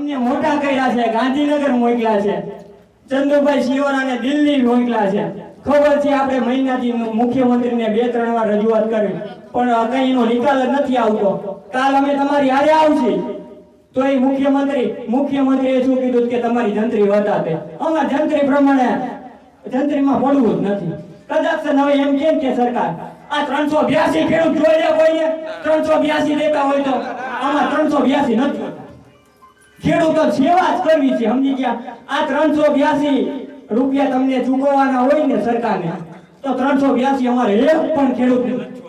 તમને મોટા કર્યા છે, ગાંધીનગર મોકલ્યા છે, ચંદુભાઈ શિવરાને દિલ્હી મોકલ્યા છે. ખબર છે આપણે મહિનાથી મુખ્યમંત્રીને 2-3 વાર રજૂઆત કરી, પણ કઈ એનો નિકાલ જ નથી આવતો. કાલ અમે તમારી હારે આવશે તો એ મુખ્યમંત્રીએ શું કીધું કે તમારી જંત્રી વટાતે. અમાર જંત્રી પ્રમાણે જંત્રીમાં પડવું જ નથી. કદાચ હવે એમ કેમ કે સરકાર આ 382 ખેડૂત જોઈ લે, કોઈને 382 દેતા હોય તો આમાં 382 નથી. ખેડૂતો સેવા જ કરવી છે, સમજી ગયા? આ 382 રૂપિયા તમને ચૂકવવાના હોય ને સરકારને, તો 382 અમારે એક પણ ખેડૂત નથી.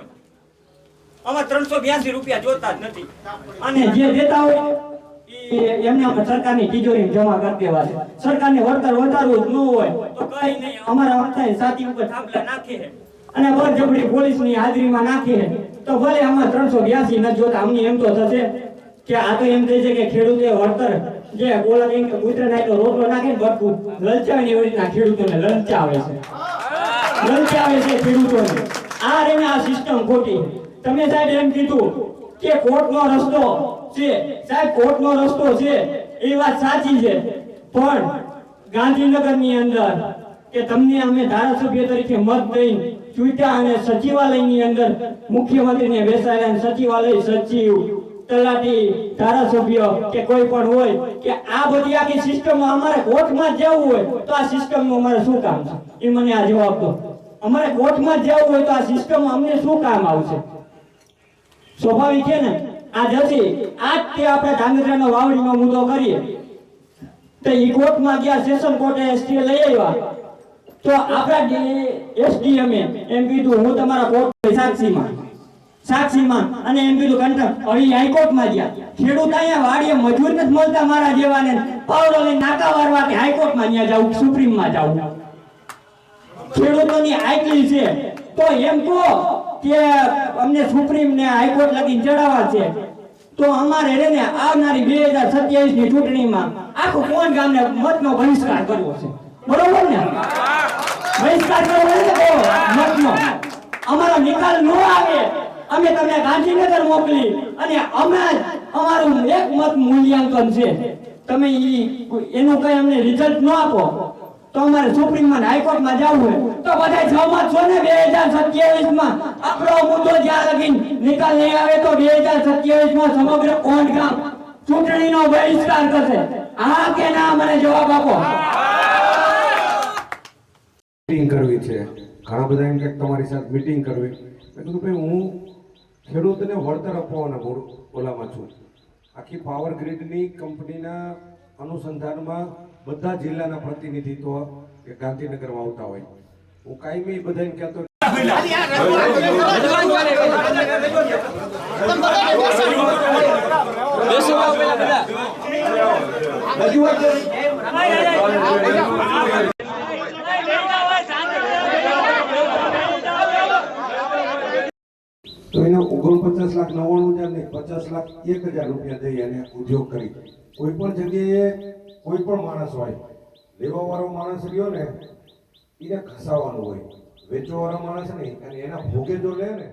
અમારે 382 રૂપિયા જોતા જ નથી. અને જે દેતા હોય એમને સરકારની તિજોરીમાં જમા કરી દેવા છે. સરકારને વળતર વધારવું જ ન હોય તો કઈ નહીં, અમારા વખતે સાથી ઉપર થાંભલા નાખે અને બળજબરી પોલીસની હાજરીમાં નાખે તો ભલે આમાં 382 ન જોતા. અમને એમ તો થશે કે આ તો એમ કહે છે કે ખેડૂતે વળતર જે બોલા કઈ કૂતરા નાખો રોટલો નાખે બટકું લલચાવે એવી રીતના ખેડૂતોને લલચાવે છે ખેડૂતોને. આ રેને આ સિસ્ટમ ખોટી. તમે સાહેબ એમ કીધું કે કોર્ટનો રસ્તો છે, સાહેબ કોર્ટનો રસ્તો છે એ વાત સાચી છે, પણ ગાંધીનગરની અંદર કે તમને અમે ધારાસભ્ય તરીકે મત દઈને ચૂંટ્યા અને સચિવાલયની અંદર મુખ્યમંત્રીને બેસાડ્યા, સચિવાલય સચિવ તલાટી ધારાસભ્ય કે કોઈ પણ હોય કે આ બધી આખી સિસ્ટમમાં અમારે કોર્ટમાં જ જવું હોય તો આ સિસ્ટમનું અમારે શું કામ છે? એ મને આ જવાબ દો. અમારે કોર્ટમાં જ જવું હોય તો આ સિસ્ટમમાં અમને શું કામ આવશે? સ્વાભાવિક છે ને. આ જશે આજ તે આપણે ધાંગધ્રાનો વાવડીનો મુદ્દો કરીએ તો ઈ કોર્ટમાં ગયા, સેશન કોર્ટે એસટી લઈ આવ્યા તો આપણા એસડીએમ એમ કીધું હું તમારા કોર્ટ સાક્ષીમાં અને એમ કીધું કંટક હવે હાઈકોર્ટમાં ગયા. ખેડૂત અહીંયા વાડીએ મજૂર નથી મળતા મારા જેવાને, પાવડો લઈને નાકા વારવા કે હાઈકોર્ટમાં ત્યાં જાવું, સુપ્રીમમાં જાવું. ખેડૂતોની આટલી છે તો એમ કહો કે અમને સુપ્રીમ ને હાઈકોર્ટ લગી ચડાવવા છે તો અમારે રે ને આવનારી 2027 ની ચૂંટણીમાં આખું કોણ ગામને મતનો બહિષ્કાર કરવો છે, બરોબર ને? બહિષ્કાર કરવો છે મતનો. અમારો નિકાલ ન આવે અમે તમને ગાંધીનગર મોકલી અને અમે અમારું એક મત મૂલ્યાંકન છે, તમે એનું કઈ અમને રિઝલ્ટ ન આપો તો અમારે સુપ્રીમમાં હાઈકોર્ટમાં જવું હોય તો બધા સહમત છો ને 2027માં આપણો મુદ્દો જ્યાં લગી નિકાલ નહીં આવે તો 2027માં સમગ્ર કોંઢ ગામ ચૂંટણીનો બહિષ્કાર કરશે. હા કે ના? મને જવાબ આપો. મીટિંગ કરવી છે, ઘણા બધા એમ કે તમારી સાથે મીટિંગ કરવી. મેં કીધું ભાઈ હું ખેડૂતને વળતર આપવાના ઓલામાં છું. આખી પાવર ગ્રીડની કંપનીના અનુસંધાનમાં બધા જિલ્લાના પ્રતિનિધિત્વ કે ગાંધીનગરમાં આવતા હોય. હું કાયમી બધાને કહેતો તો એને 49,99,000 ને 50,01,000 રૂપિયા દઈ અને ઉદ્યોગ કરી. કોઈ પણ જગ્યાએ કોઈ પણ માણસ હોય, લેવા વાળો માણસ રહ્યો ને એને ખસાવાનું હોય, વેચવા વાળો માણસ નહીં, અને એના ભોગે જો લે ને